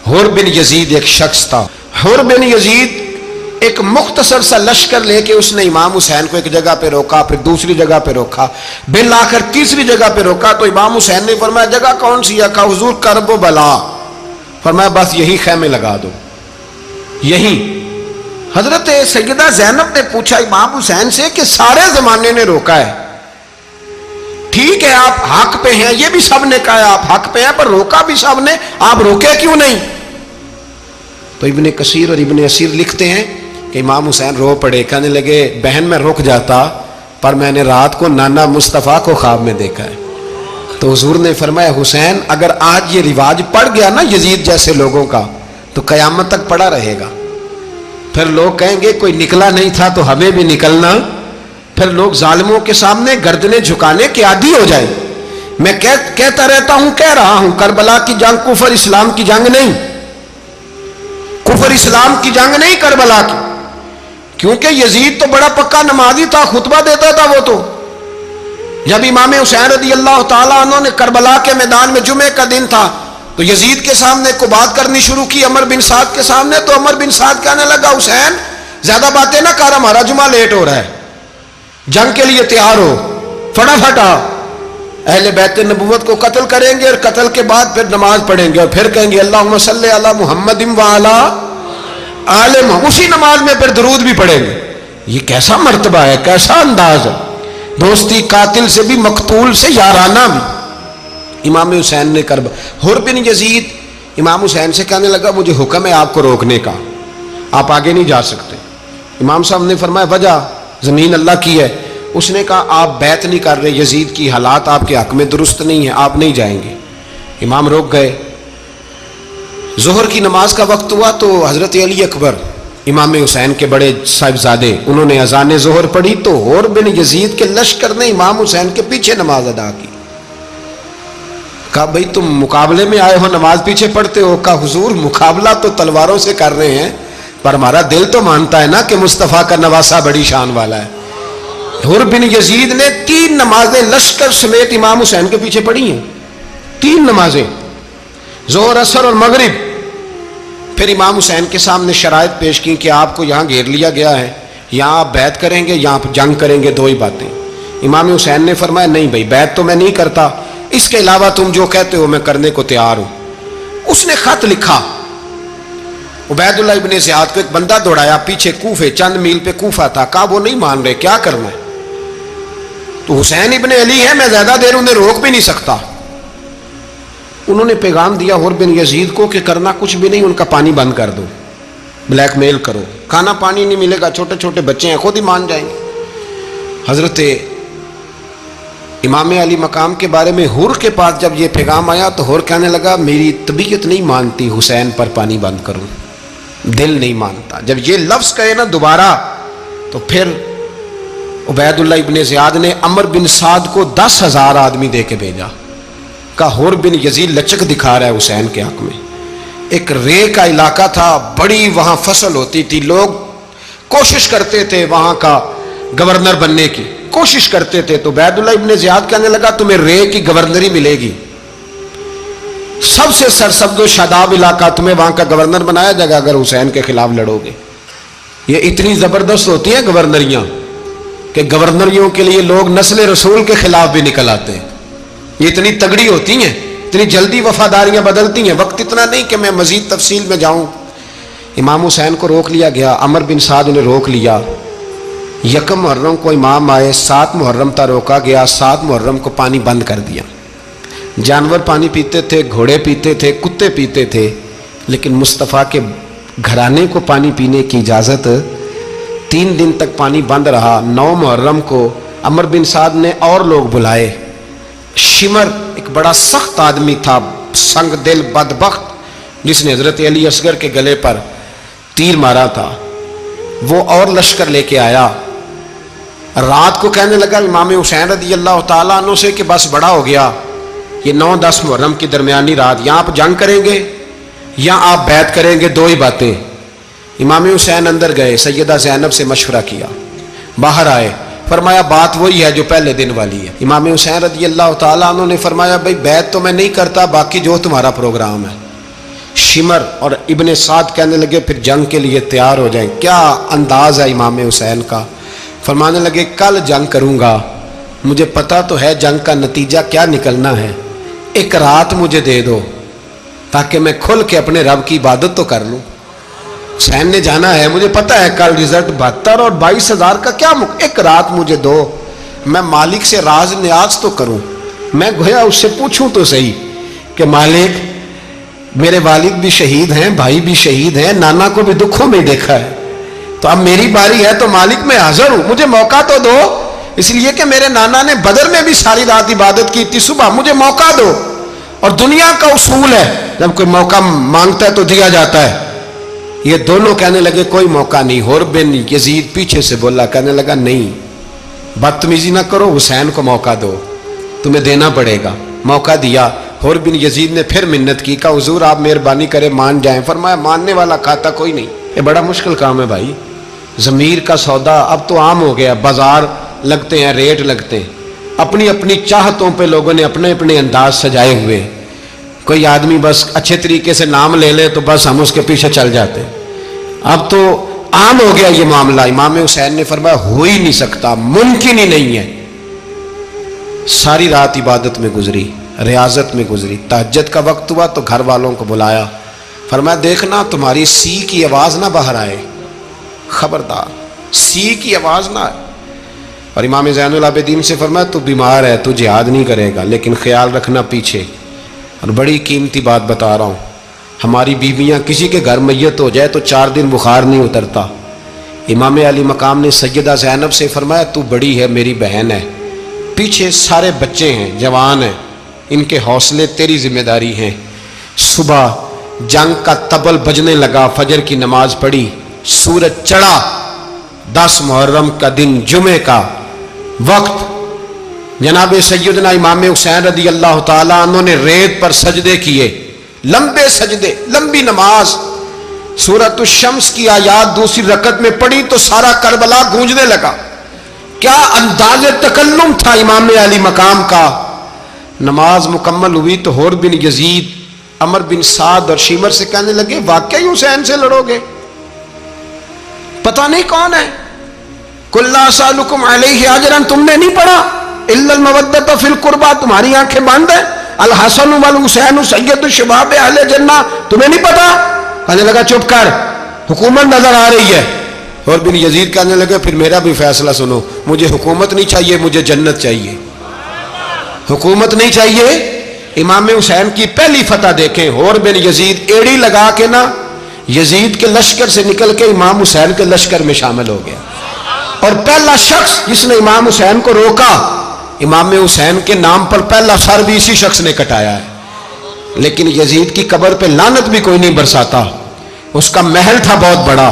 حر بن یزید ایک شخص تھا. حر بن یزید ایک مختصر سا لشکر لے کے اس نے امام حسین کو ایک جگہ پہ روکا, پھر دوسری جگہ پہ روکا, بالآخر تیسری جگہ پہ روکا. تو امام حسین نے فرمایا جگہ کون سی ہے؟ کہا حضور کرب و بلا. فرمایا بس یہی خیمے لگا دو, یہی. حضرت سیدہ زینب نے پوچھا امام حسین سے کہ سارے زمانے نے روکا ہے, ٹھیک ہے آپ حق پہ ہیں, یہ بھی سب نے کہا آپ حق پہ ہیں, پر روکا بھی سب نے, آپ روکے کیوں نہیں؟ تو ابن کثیر اور ابن اسیر لکھتے ہیں کہ امام حسین رو پڑے, کہنے لگے بہن میں رک جاتا پر میں نے رات کو نانا مصطفیٰ کو خواب میں دیکھا ہے. تو حضور نے فرمایا حسین اگر آج یہ رواج پڑ گیا نا یزید جیسے لوگوں کا تو قیامت تک پڑا رہے گا. پھر لوگ کہیں گے کوئی نکلا نہیں تھا تو ہمیں بھی نکلنا. پھر لوگ ظالموں کے سامنے گردنیں جھکانے کے عادی ہو جائیں. میں کہتا رہتا ہوں, کہہ رہا ہوں, کربلا کی جنگ کفر اسلام کی جنگ نہیں, کفر اسلام کی جنگ نہیں کربلا کی. کیونکہ یزید تو بڑا پکا نمازی تھا, خطبہ دیتا تھا. وہ تو جب امام حسین رضی اللہ تعالیٰ عنہ نے کربلا کے میدان میں جمعے کا دن تھا تو یزید کے سامنے کو بات کرنی شروع کی, عمر بن سعد کے سامنے. تو عمر بن سعد کہنے لگا حسین زیادہ باتیں نہ کر, ہمارا جمعہ لیٹ ہو رہا ہے, جنگ کے لیے تیار ہو, فٹافٹ آ. اہل بیت نبوت کو قتل کریں گے اور قتل کے بعد پھر نماز پڑھیں گے اور پھر کہیں گے اللہم صلی علی محمد وعلی آل محمد, اسی نماز میں پھر درود بھی پڑھیں گے. یہ کیسا مرتبہ ہے, کیسا انداز ہے, دوستی قاتل سے بھی مقتول سے یارانہ بھی. امام حسین نے حر بن یزید امام حسین سے کہنے لگا مجھے حکم ہے آپ کو روکنے کا, آپ آگے نہیں جا سکتے. امام صاحب نے فرمایا وجہ زمین اللہ کی ہے. اس نے کہا آپ بیعت نہیں کر رہے, یزید کی حالات آپ کے حق میں درست نہیں ہیں, آپ نہیں جائیں گے. امام روک گئے. ظہر کی نماز کا وقت ہوا تو حضرت علی اکبر امام حسین کے بڑے صاحبزادے انہوں نے اذان ظہر پڑھی تو حر بن یزید کے لشکر نے امام حسین کے پیچھے نماز ادا کی. کہا بھئی تم مقابلے میں آئے ہو, نماز پیچھے پڑھتے ہو؟ کہا حضور مقابلہ تو تلواروں سے کر رہے ہیں پر ہمارا دل تو مانتا ہے نا کہ مصطفیٰ کا نواسہ بڑی شان والا ہے. حر بن یزید نے 3 نمازیں لشکر سمیت امام حسین کے پیچھے پڑھی ہیں, 3 نمازیں, ظہر اثر اور مغرب. پھر امام حسین کے سامنے شرائط پیش کی کہ آپ کو یہاں گھیر لیا گیا ہے, یہاں آپ بیعت کریں گے, یہاں جنگ کریں گے, 2 ہی باتیں. امام حسین نے فرمایا نہیں بھائی بیعت تو میں نہیں کرتا, اس کے علاوہ تم جو کہتے ہو میں کرنے کو تیار ہوں. اس نے خط لکھا, عبید اللہ ابن زیاد کو ایک بندہ دوڑایا پیچھے کوفے, چند میل پہ کوفہ تھا. کہا وہ نہیں مان رہے, کیا کرنا ہے؟ تو حسین ابن علی ہے, میں زیادہ دیر انہیں روک بھی نہیں سکتا. انہوں نے پیغام دیا حر بن یزید کو کہ کرنا کچھ بھی نہیں, ان کا پانی بند کر دو, بلیک میل کرو, کھانا پانی نہیں ملے گا, چھوٹے چھوٹے بچے ہیں, خود ہی مان جائیں گے. حضرت امام علی مقام کے بارے میں حور کے پاس جب یہ پیغام آیا تو حور کہنے لگا میری طبیعت نہیں مانتی حسین پر پانی بند کروں، دل نہیں مانتا۔ جب یہ لفظ کہے نا دوبارہ تو پھر عبید اللہ ابن زیاد نے عمر بن سعد کو 10,000 آدمی دے کے بھیجا، کہا حور بن یزید لچک دکھا رہا ہے حسین کے حق میں۔ ایک رے کا علاقہ تھا، بڑی وہاں فصل ہوتی تھی، لوگ کوشش کرتے تھے وہاں کا گورنر بننے کی، کوشش کرتے تھے۔ تو عبید اللہ ابن زیاد کہنے لگا تمہیں رے کی گورنری ملے گی، سب سے سرسبز و شاداب علاقہ، تمہیں وہاں کا گورنر بنایا جائے گا اگر حسین کے خلاف لڑو گے۔ یہ اتنی زبردست ہوتی ہیں گورنریاں کہ گورنریوں کے لیے لوگ نسل رسول کے خلاف بھی نکل آتے ہیں، یہ اتنی تگڑی ہوتی ہیں، اتنی جلدی وفاداریاں بدلتی ہیں۔ وقت اتنا نہیں کہ میں مزید تفصیل میں جاؤں۔ امام حسین کو روک لیا گیا، عمر بن سعد نے روک لیا۔ یکم محرم کو امام آئے، 7 محرم تا روکا گیا، 7 محرم کو پانی بند کر دیا۔ جانور پانی پیتے تھے، گھوڑے پیتے تھے، کتے پیتے تھے، لیکن مصطفیٰ کے گھرانے کو پانی پینے کی اجازت، 3 دن تک پانی بند رہا۔ 9 محرم کو عمر بن سعد نے اور لوگ بلائے۔ شمر ایک بڑا سخت آدمی تھا، سنگ دل بدبخت، جس نے حضرت علی اصغر کے گلے پر تیر مارا تھا، وہ اور لشکر لے کے آیا۔ رات کو کہنے لگا امام حسین رضی اللہ تعالیٰ عنہ سے کہ بس بڑا ہو گیا، یہ 9-10 محرم کی درمیانی رات، یا آپ جنگ کریں گے یا آپ بیعت کریں گے، 2 ہی باتیں۔ امام حسین اندر گئے، سیدہ زینب سے مشورہ کیا، باہر آئے، فرمایا بات وہی ہے جو پہلے دن والی ہے۔ امام حسین رضی اللہ تعالیٰ عنہ نے فرمایا بھائی بیعت تو میں نہیں کرتا، باقی جو تمہارا پروگرام ہے۔ شمر اور ابن سعد کہنے لگے پھر جنگ کے لیے تیار ہو جائیں۔ کیا انداز ہے امام حسین کا، فرمانے لگے کل جنگ کروں گا، مجھے پتا تو ہے جنگ کا نتیجہ کیا نکلنا ہے، ایک رات مجھے دے دو تاکہ میں کھل کے اپنے رب کی عبادت تو کر لوں۔ حسین نے جانا ہے، مجھے پتا ہے کل رزلٹ 72 اور 22,000 کا کیا ایک رات مجھے دو، میں مالک سے راز نیاز تو کروں، میں گویا اس سے پوچھوں تو صحیح کہ مالک میرے والد بھی شہید ہیں، بھائی بھی شہید ہیں، نانا کو بھی دکھوں میں دیکھا ہے، تو اب میری باری ہے تو مالک میں حاضر ہوں، مجھے موقع تو دو، اس لیے کہ میرے نانا نے بدر میں بھی ساری رات عبادت کی تھی، صبح مجھے موقع دو۔ اور دنیا کا اصول ہے جب کوئی موقع مانگتا ہے تو دیا جاتا ہے۔ یہ دونوں کہنے لگے کوئی موقع نہیں۔ حور بن یزید پیچھے سے بولا، کہنے لگا نہیں، بدتمیزی نہ کرو، حسین کو موقع دو، تمہیں دینا پڑے گا۔ موقع دیا۔ حور بن یزید نے پھر منت کی، کہا حضور آپ مہربانی کرے مان جائیں۔ فرمایا ماننے والا کھاتا کوئی نہیں، یہ بڑا مشکل کام ہے بھائی، ضمیر کا سودا اب تو عام ہو گیا، بازار لگتے ہیں، ریٹ لگتے ہیں، اپنی اپنی چاہتوں پہ لوگوں نے اپنے اپنے انداز سجائے ہوئے۔ کوئی آدمی بس اچھے طریقے سے نام لے لے تو بس ہم اس کے پیچھے چل جاتے ہیں، اب تو عام ہو گیا یہ معاملہ۔ امام حسین نے فرمایا ہو ہی نہیں سکتا، ممکن ہی نہیں ہے۔ ساری رات عبادت میں گزری، ریاضت میں گزری، تہجد کا وقت ہوا تو گھر والوں کو بلایا، فرمایا دیکھنا تمہاری سی کی آواز نہ باہر آئے، خبردار سی کی آواز نہ آئے۔ اور امام زین العابدین سے فرمایا تو بیمار ہے، تو جہاد نہیں کرے گا، لیکن خیال رکھنا پیچھے۔ اور بڑی قیمتی بات بتا رہا ہوں، ہماری بیویاں کسی کے گھر میت ہو جائے تو 4 دن بخار نہیں اترتا۔ امام علی مقام نے سیدہ زینب سے فرمایا تو بڑی ہے، میری بہن ہے، پیچھے سارے بچے ہیں، جوان ہیں، ان کے حوصلے تیری ذمہ داری ہیں۔ صبح جنگ کا طبل بجنے لگا، فجر کی نماز پڑھی، سورج چڑھا، 10 محرم کا دن، جمعے کا وقت، جناب سیدنا امام حسین رضی اللہ تعالیٰ عنہ نے ریت پر سجدے کیے، لمبے سجدے، لمبی نماز۔ سورۃ الشمس کی آیات دوسری رکعت میں پڑھی تو سارا کربلا گونجنے لگا۔ کیا انداز تکلم تھا امام علی مقام کا۔ نماز مکمل ہوئی تو حور بن یزید، عمر بن سعد اور شمر سے کہنے لگے واقعی حسین سے لڑو گے؟ پتہ نہیں کون ہے۔ قل لا اسألکم علیہ اجرا، تم نے نہیں پڑھا؟ الا المودۃ فی القربى، تمہاری آنکھیں بند ہیں۔ الحسن والحسین سید الشباب اہل جنہ، تمہیں نہیں پتا؟ کہنے لگا چپ کر، حکومت نظر آ رہی ہے۔ اور بن یزید کہنے لگے پھر میرا بھی فیصلہ سنو، مجھے حکومت نہیں چاہیے، مجھے جنت چاہیے۔ حکومت نہیں چاہیے۔ امام حسین کی پہلی فتح دیکھیں، اور بن یزید ایڑی لگا کے نا یزید کے لشکر سے نکل کے امام حسین کے لشکر میں شامل ہو گیا، اور پہلا شخص جس نے امام حسین کو روکا امام حسین کے نام پر پہلا سر بھی اسی شخص نے کٹایا ہے. لیکن یزید کی قبر پہ لعنت بھی کوئی نہیں برساتا. اس کا محل تھا بہت بڑا،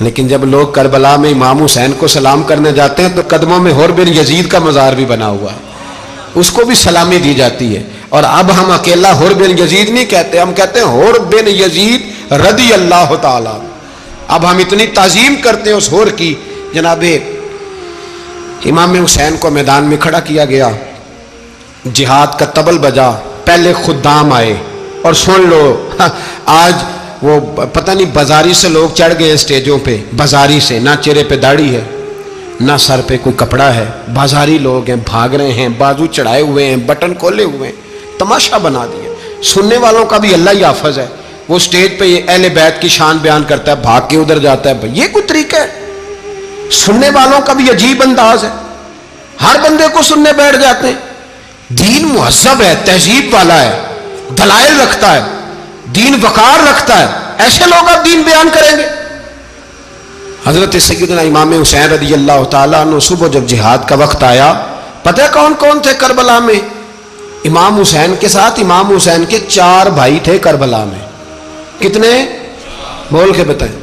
لیکن جب لوگ کربلا میں امام حسین کو سلام کرنے جاتے ہیں تو قدموں میں حور بن یزید کا مزار بھی بنا ہوا ہے، اس کو بھی سلامی دی جاتی ہے. اور اب ہم اکیلا حور بن یزید نہیں کہتے، ہم کہتے ہیں حور بن یزید رضی اللہ تعالی. اب ہم اتنی تعظیم کرتے ہیں اس حور کی. جناب امام حسین کو میدان میں کھڑا کیا گیا، جہاد کا طبل بجا، پہلے خدام آئے. اور سن لو آج وہ پتہ نہیں بازاری سے لوگ چڑھ گئے اسٹیجوں پہ، بازاری سے، نہ چہرے پہ داڑھی ہے نہ سر پہ کوئی کپڑا ہے، بازاری لوگ ہیں، بھاگ رہے ہیں، بازو چڑھائے ہوئے ہیں، بٹن کھولے ہوئے ہیں، تماشا بنا دیا. سننے والوں کا بھی اللہ ہی حافظ ہے. وہ سٹیج پہ یہ اہل بیت کی شان بیان کرتا ہے، بھاگ کے ادھر جاتا ہے. یہ کوئی طریقہ ہے؟ سننے والوں کا بھی عجیب انداز ہے، ہر بندے کو سننے بیٹھ جاتے ہیں. دین مہذب ہے، تہذیب والا ہے، دلائل رکھتا ہے، دین وقار رکھتا ہے. ایسے لوگ اب دین بیان کریں گے؟ حضرت سیدنا امام حسین رضی اللہ تعالیٰ عنہ صبح جب جہاد کا وقت آیا، پتہ ہے کون کون تھے کربلا میں؟ امام حسین کے ساتھ امام حسین کے 4 بھائی تھے کربلا میں. کتنے؟ بول کے بتائیں.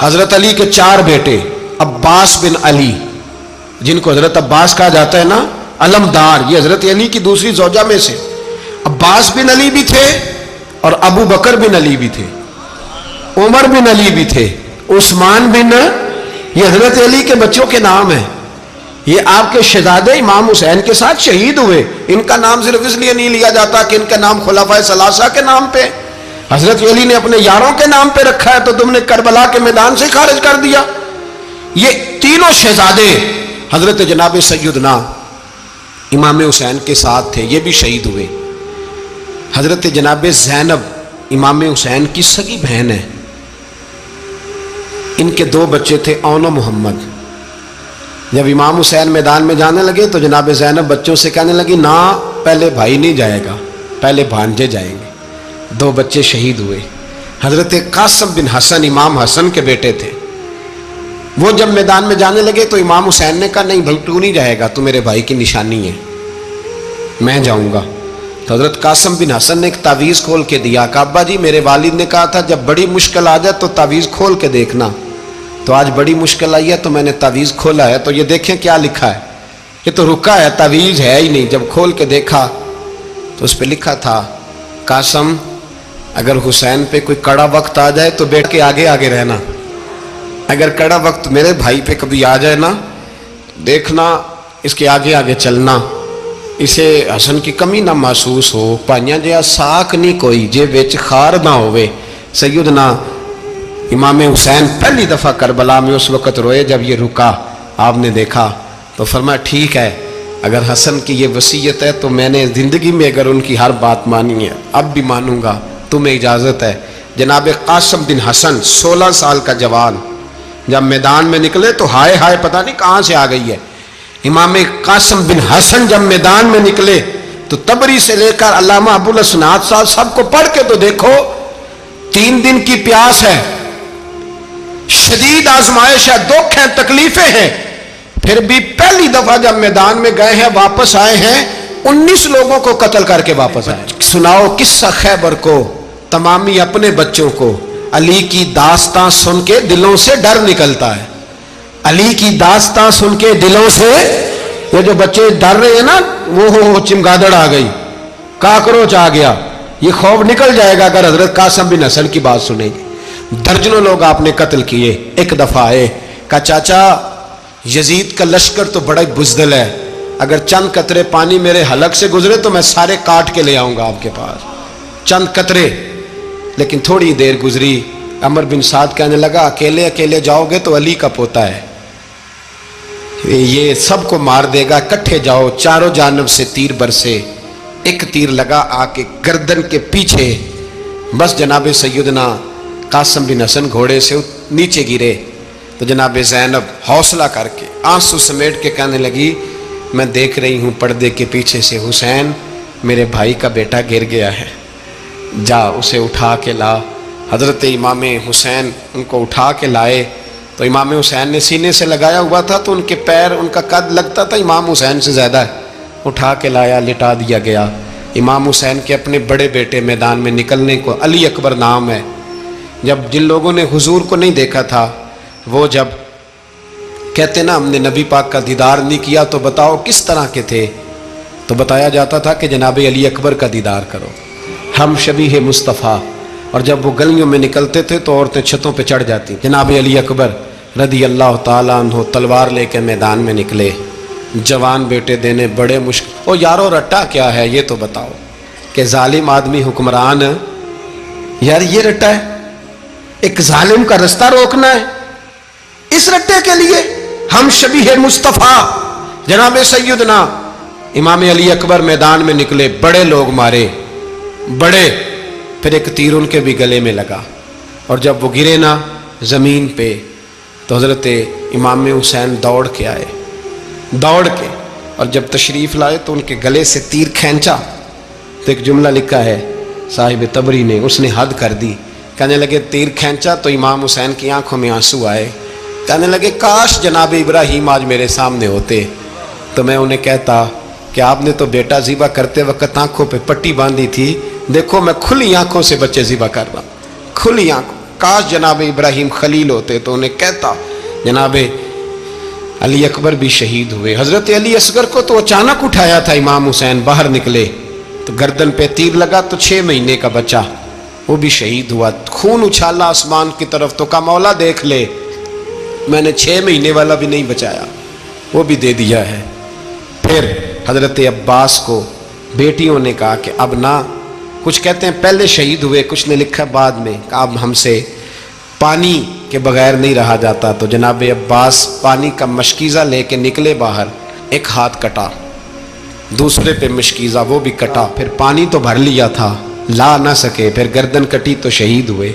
حضرت علی کے 4 بیٹے، عباس بن علی، جن کو حضرت عباس کہا جاتا ہے نا، علمدار، یہ حضرت علی کی دوسری زوجہ میں سے. عباس بن علی بھی تھے اور ابو بکر بن علی بھی تھے، عمر بن علی بھی تھے، عثمان بن، یہ حضرت علی کے بچوں کے نام ہیں. یہ آپ کے شہزادے امام حسین کے ساتھ شہید ہوئے. ان کا نام صرف اس لیے نہیں لیا جاتا کہ ان کا نام خلفائے ثلاثہ کے نام پہ، حضرت علی نے اپنے یاروں کے نام پہ رکھا ہے تو تم نے کربلا کے میدان سے خارج کر دیا. یہ تینوں شہزادے حضرت جناب سیدنا امام حسین کے ساتھ تھے، یہ بھی شہید ہوئے. حضرت جناب زینب امام حسین کی سگی بہن ہے، ان کے 2 بچے تھے، اون و محمد. جب امام حسین میدان میں جانے لگے تو جناب زینب بچوں سے کہنے لگی، نہ پہلے بھائی نہیں جائے گا، پہلے بھانجے جائیں گے. 2 بچے شہید ہوئے. حضرت قاسم بن حسن امام حسن کے بیٹے تھے. وہ جب میدان میں جانے لگے تو امام حسین نے کہا، نہیں بھائی تو نہیں جائے گا، تو میرے بھائی کی نشانی ہے، میں جاؤں گا. تو حضرت قاسم بن حسن نے ایک تعویذ کھول کے دیا کہ ابا جی میرے والد نے کہا تھا جب بڑی مشکل آ جائے تو تعویذ کھول کے دیکھنا. تو آج بڑی مشکل آئی ہے تو میں نے تعویذ کھولا ہے. تو یہ دیکھیں کیا لکھا ہے، یہ تو رکا ہے، تعویذ ہے ہی نہیں. جب کھول کے دیکھا تو اس پہ لکھا تھا، قاسم اگر حسین پہ کوئی کڑا وقت آ جائے تو بیٹھ کے آگے آگے رہنا، اگر کڑا وقت میرے بھائی پہ کبھی آ جائے نا دیکھنا اس کے آگے آگے چلنا، اسے حسن کی کمی نہ محسوس ہو. پائیاں جہاں ساک نہیں کوئی جے وچ خار نہ ہوئے. سیدنا امام حسین پہلی دفعہ کربلا میں اس وقت روئے جب یہ رکا. آپ نے دیکھا تو فرمایا ٹھیک ہے، اگر حسن کی یہ وصیت ہے تو میں نے زندگی میں اگر ان کی ہر بات مانی ہے اب بھی مانوں گا، تمہیں اجازت ہے. جناب قاسم بن حسن 16 سال کا جوان جب میدان میں نکلے تو ہائے ہائے پتہ نہیں کہاں سے آ گئی ہے. امام قاسم بن حسن جب میدان میں نکلے تو تبری سے لے کر علامہ ابو الاسناد صاحب سب کو پڑھ کے تو دیکھو، 3 دن کی پیاس ہے، شدید آزمائش ہے، دکھ ہیں، تکلیفیں ہیں، پھر بھی پہلی دفعہ جب میدان میں گئے ہیں واپس آئے ہیں 19 لوگوں کو قتل کر کے واپس آئے. سناؤ قصہ خیبر کو، تمامی اپنے بچوں کو. علی کی داستان سن کے دلوں سے ڈر نکلتا ہے، علی کی داستان سن کے دلوں سے، یہ جو بچے ڈر رہے ہیں نا، وہ چمگادڑ آ گئی، کاکروچ آ گیا، یہ خوف نکل جائے گا اگر حضرت قاسم بن حسن کی بات سنیں گے. درجنوں لوگ آپ نے قتل کیے. ایک دفعہ آئے، کہا چاچا یزید کا لشکر تو بڑا بزدل ہے، اگر چند قطرے پانی میرے حلق سے گزرے تو میں سارے کاٹ کے لے آؤں گا آپ کے پاس، چند قطرے. لیکن تھوڑی دیر گزری، عمر بن سعد کہنے لگا اکیلے اکیلے جاؤ گے تو علی کا پوتا ہے، یہ سب کو مار دے گا، کٹھے جاؤ. چاروں جانب سے تیر برسے، ایک تیر لگا آ کے گردن کے پیچھے، بس جناب سیدنا قاسم بن حسن گھوڑے سے نیچے گرے. تو جناب زینب حوصلہ کر کے آنسو سمیٹ کے کہنے لگی میں دیکھ رہی ہوں پردے کے پیچھے سے حسین میرے بھائی کا بیٹا گر گیا ہے، جا اسے اٹھا کے لا. حضرت امام حسین ان کو اٹھا کے لائے تو امام حسین نے سینے سے لگایا ہوا تھا تو ان کے پیر، ان کا قد لگتا تھا امام حسین سے زیادہ ہے، اٹھا کے لایا، لٹا دیا گیا۔ امام حسین کے اپنے بڑے بیٹے میدان میں نکلنے کو، علی اکبر نام ہے، جب جن لوگوں نے حضور کو نہیں دیکھا تھا وہ جب کہتے نا ہم نے نبی پاک کا دیدار نہیں کیا تو بتاؤ کس طرح کے تھے، تو بتایا جاتا تھا کہ جناب علی اکبر کا دیدار کرو، ہم شبیہ مصطفیٰ۔ اور جب وہ گلیوں میں نکلتے تھے تو عورتیں چھتوں پہ چڑھ جاتی۔ جناب علی اکبر رضی اللہ تعالیٰ عنہ تلوار لے کے میدان میں نکلے، جوان بیٹے دینے بڑے مشکل۔ او یارو رٹا کیا ہے یہ تو بتاؤ، کہ ظالم آدمی حکمران، یار یہ رٹا ہے، ایک ظالم کا رستہ روکنا ہے، اس رٹے کے لیے ہم شبیہ مصطفیٰ جناب سیدنا امام علی اکبر میدان میں نکلے، بڑے لوگ مارے، بڑے، پھر ایک تیر ان کے بھی گلے میں لگا، اور جب وہ گرے نا زمین پہ تو حضرت امام حسین دوڑ کے آئے، دوڑ کے، اور جب تشریف لائے تو ان کے گلے سے تیر کھینچا تو ایک جملہ لکھا ہے صاحب تبری نے، اس نے حد کر دی، کہنے لگے تیر کھینچا تو امام حسین کی آنکھوں میں آنسو آئے، کہنے لگے کاش جناب ابراہیم آج میرے سامنے ہوتے تو میں انہیں کہتا کہ آپ نے تو بیٹا ذبح کرتے وقت آنکھوں پہ پٹی باندھی تھی، دیکھو میں کھلی آنکھوں سے بچے ذبح کر رہا ہوں، کھلی آنکھوں، کاش جناب ابراہیم خلیل ہوتے تو انہیں کہتا۔ جناب علی اکبر بھی شہید ہوئے۔ حضرت علی اصغر کو تو اچانک اٹھایا تھا امام حسین، باہر نکلے تو گردن پہ تیر لگا تو 6 مہینے کا بچہ وہ بھی شہید ہوا، خون اچھالا آسمان کی طرف تو کہا مولا دیکھ لے، میں نے 6 مہینے والا بھی نہیں بچایا، وہ بھی دے دیا ہے۔ پھر حضرت عباس کو بیٹیوں نے کہا کہ اب نہ، کچھ کہتے ہیں پہلے شہید ہوئے، کچھ نے لکھا بعد میں، کہ اب ہم سے پانی کے بغیر نہیں رہا جاتا، تو جناب عباس پانی کا مشکیزہ لے کے نکلے باہر، ایک ہاتھ کٹا، دوسرے پہ مشکیزہ وہ بھی کٹا، پھر پانی تو بھر لیا تھا لا نہ سکے، پھر گردن کٹی تو شہید ہوئے۔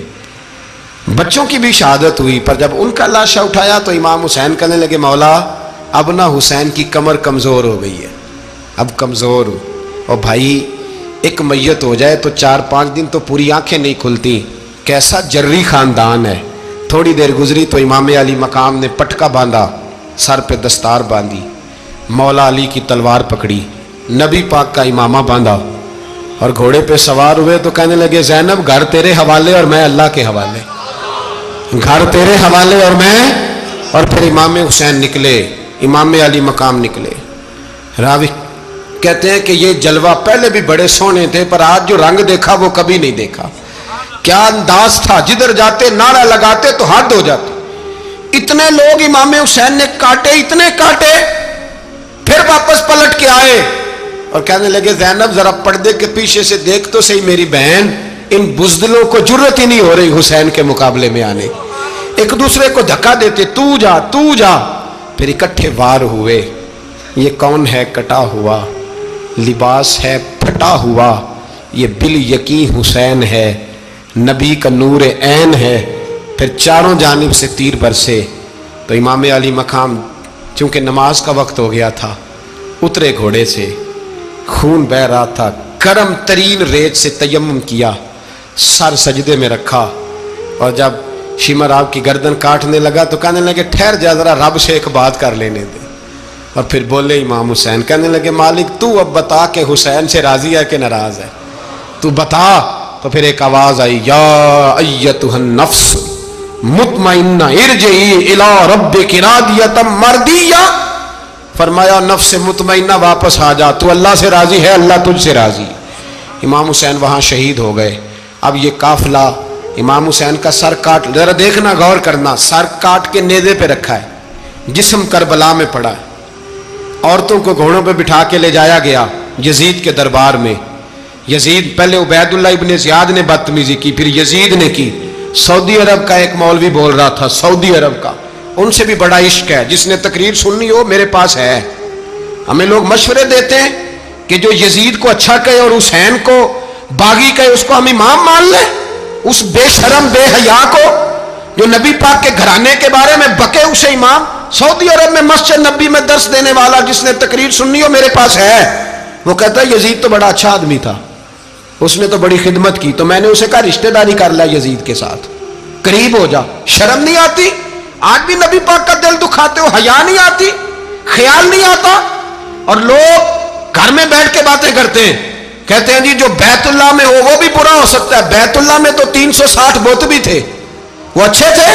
بچوں کی بھی شہادت ہوئی، پر جب ان کا لاشا اٹھایا تو امام حسین کہنے لگے مولا اب نہ حسین کی کمر کمزور ہو گئی ہے، اب کمزور ہو، اور بھائی ایک میت ہو جائے تو 4-5 دن تو پوری آنکھیں نہیں کھلتی، کیسا جری خاندان ہے۔ تھوڑی دیر گزری تو امام علی مقام نے پٹکا باندھا، سر پہ دستار باندھی، مولا علی کی تلوار پکڑی، نبی پاک کا امامہ باندھا اور گھوڑے پہ سوار ہوئے تو کہنے لگے زینب گھر تیرے حوالے اور میں اللہ کے حوالے، گھر تیرے حوالے اور میں، اور پھر امام حسین نکلے، امام علی مقام نکلے۔ راوی کہتے ہیں کہ یہ جلوہ پہلے بھی بڑے سونے تھے پر آج جو رنگ دیکھا وہ کبھی نہیں دیکھا، کیا انداز تھا، جدھر جاتے نعرہ لگاتے تو حد ہو جاتے، اتنے لوگ امام حسین نے کاٹے، اتنے کاٹے، پھر واپس پلٹ کے آئے اور کہنے لگے زینب ذرا پردے کے پیچھے سے دیکھ تو صحیح میری بہن، ان بزدلوں کو جرت ہی نہیں ہو رہی حسین کے مقابلے میں آنے، ایک دوسرے کو دھکا دیتے، تو جا تو جا، پھر اکٹھے وار ہوئے۔ یہ کون ہے کٹا ہوا، لباس ہے پھٹا ہوا، یہ بال یقین حسین ہے، نبی کا نور عین ہے۔ پھر چاروں جانب سے تیر برسے تو امام علی مقام چونکہ نماز کا وقت ہو گیا تھا، اترے گھوڑے سے، خون بہ رہا تھا، گرم ترین ریت سے تیمم کیا، سر سجدے میں رکھا، اور جب شمر آپ کی گردن کاٹنے لگا تو کہنے لگے ٹھہر جا ذرا رب سے ایک بات کر لینے دے، اور پھر بولے امام حسین، کہنے لگے مالک تو اب بتا کہ حسین سے راضی ہے کہ ناراض ہے، تو بتا۔ تو پھر ایک آواز آئی، یا ایتھا النفس مطمئنہ ارجعی الی ربک راضیۃ مرضیہ، فرمایا نفس مطمئنہ واپس آ جا، تو اللہ سے راضی ہے، اللہ تجھ سے راضی۔ امام حسین وہاں شہید ہو گئے۔ اب یہ قافلہ امام حسین کا سر کاٹ، ذرا دیکھنا غور کرنا، سر کاٹ کے نیزے پہ رکھا ہے، جسم کربلا میں پڑا ہے، عورتوں کو گھوڑوں پہ بٹھا کے لے جایا گیا یزید کے دربار میں۔ یزید پہلے عبید اللہ ابن زیاد نے بدتمیزی کی، پھر یزید نے کی۔ سعودی عرب کا ایک مولوی بول رہا تھا، سعودی عرب کا، ان سے بھی بڑا عشق ہے، جس نے تقریر سننی ہو میرے پاس ہے۔ ہمیں لوگ مشورے دیتے ہیں کہ جو یزید کو اچھا کہے اور حسین کو باغی کہے اس کو ہم امام مان لیں، اس بے شرم بے حیا کو جو نبی پاک کے گھرانے کے بارے میں بکے اسے امام۔ سعودی عرب میں مسجد نبی میں درس دینے والا جس نے تقریر سننی ہو میرے پاس ہے، وہ کہتا ہے یزید تو بڑا اچھا آدمی تھا، اس نے تو بڑی خدمت کی، تو میں نے اسے کہا رشتہ داری کر لیا یزید کے ساتھ، قریب ہو جا، شرم نہیں آتی؟ آج بھی نبی پاک کا دل دکھاتے ہو، حیا نہیں آتی، خیال نہیں آتا؟ اور لوگ گھر میں بیٹھ کے باتیں کرتے ہیں، کہتے ہیں جی جو بیت اللہ میں ہو وہ بھی برا ہو سکتا ہے۔ بیت اللہ میں تو 360 بت بھی تھے، وہ اچھے تھے۔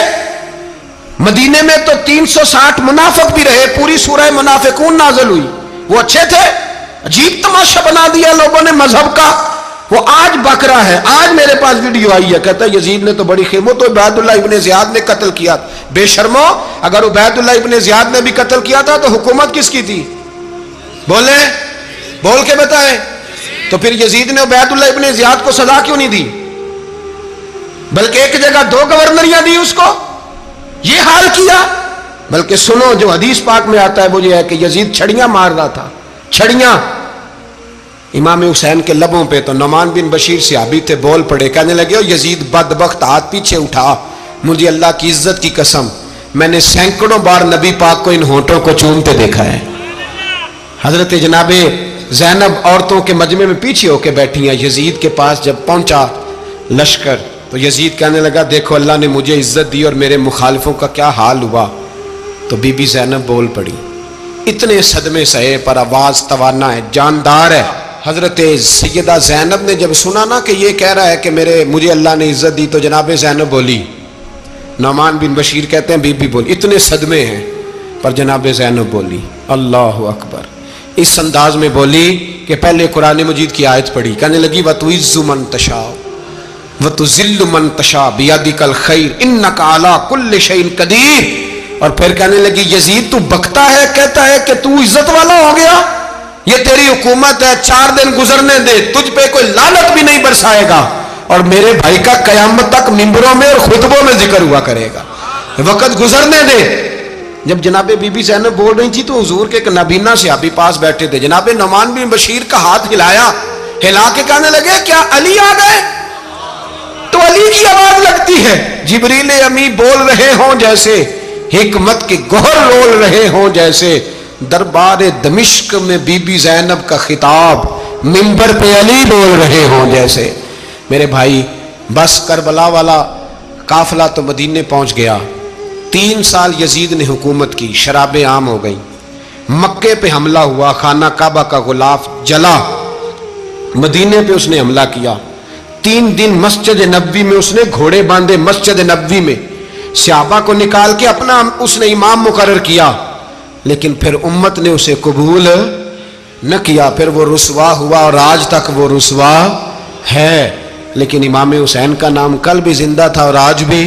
مدینے میں تو 360 منافق بھی رہے، پوری سورہ منافقون نازل ہوئی، وہ اچھے تھے۔ عجیب تماشا بنا دیا لوگوں نے مذہب کا۔ وہ آج بکرا ہے، آج میرے پاس ویڈیو آئی ہے، کہتا ہے یزید نے تو بڑی خیمت تو عبید اللہ ابن زیاد نے قتل کیا۔ بے شرمو، اگر عبید اللہ ابن زیاد نے بھی قتل کیا تھا تو حکومت کس کی تھی؟ بولیں، بول کے بتائیں۔ تو پھر یزید نے عبید اللہ ابن زیاد کو سزا کیوں نہیں دی، بلکہ ایک جگہ 2 گورنریاں دی اس کو؟ یہ حال کیا۔ بلکہ سنو جو حدیث پاک میں آتا ہے وہ یہ ہے کہ یزید چھڑیاں مار رہا تھا، چھڑیاں امام حسین کے لبوں پہ۔ تو نعمان بن بشیر صحابی تھے، بول پڑے، کہنے لگے او یزید بدبخت، ہاتھ پیچھے اٹھا، مجھے اللہ کی عزت کی قسم میں نے سینکڑوں بار نبی پاک کو ان ہونٹوں کو چومتے دیکھا ہے۔ حضرت جناب زینب عورتوں کے مجمع میں پیچھے ہو کے بیٹھی ہیں۔ یزید کے پاس جب پہنچا لشکر تو یزید کہنے لگا دیکھو اللہ نے مجھے عزت دی اور میرے مخالفوں کا کیا حال ہوا۔ تو بی بی زینب بول پڑی، اتنے صدمے سہے پر آواز توانا ہے، جاندار ہے۔ حضرت سیدہ زینب نے جب سنا نا کہ یہ کہہ رہا ہے کہ مجھے اللہ نے عزت دی، تو جناب زینب بولی، نعمان بن بشیر کہتے ہیں بی بی بولی، اتنے صدمے ہیں پر جناب زینب بولی اللہ اکبر، اس انداز میں بولی کہ پہلے قرآن مجید کی آیت پڑھی، کہنے لگی وَتُعِزُّ مَن تَشَاءُ وَتُذِلُّ مَن تَشَاءُ بِيَدِكَ الْخَيْرُ إِنَّكَ عَلَىٰ كُلِّ شَيْءٍ قَدِيرٌ۔ اور پھر کہنے لگی یزید تو بکتا ہے، کہتا ہے کہ تو عزت والا ہو گیا، یہ تیری حکومت ہے، 4 دن گزرنے دے، تجھ پہ کوئی لعنت بھی نہیں برسائے گا، اور میرے بھائی کا قیامت تک ممبروں میں اور خطبوں میں ذکر ہوا کرے گا، وقت گزرنے دے۔ جب جناب بی بی زینب بول رہی تھی تو حضور کے ایک نابینا صحابی پاس بیٹھے تھے، جناب نعمان بن بشیر کا ہاتھ ہلایا، ہلا کے کہنے لگے کیا علی آ گئے؟ تو علی کی آواز لگتی ہے، جبریل امی بول رہے ہوں جیسے، حکمت کے گوہر رول رہے ہوں جیسے، دربار دمشق میں بی بی زینب کا خطاب، منبر پہ علی بول رہے ہوں جیسے۔ میرے بھائی بس کربلا والا قافلہ تو مدینے پہنچ گیا، 3 سال یزید نے حکومت کی، شرابیں عام ہو گئیں، مکے پہ حملہ ہوا، خانہ کعبہ کا غلاف جلا، مدینے پہ اس نے حملہ کیا، 3 دن مسجد نبوی میں اس نے گھوڑے باندھے، مسجد نبوی میں صحابہ کو نکال کے اپنا اس نے امام مقرر کیا، لیکن پھر امت نے اسے قبول نہ کیا، پھر وہ رسوا ہوا اور آج تک وہ رسوا ہے۔ لیکن امام حسین کا نام کل بھی زندہ تھا اور آج بھی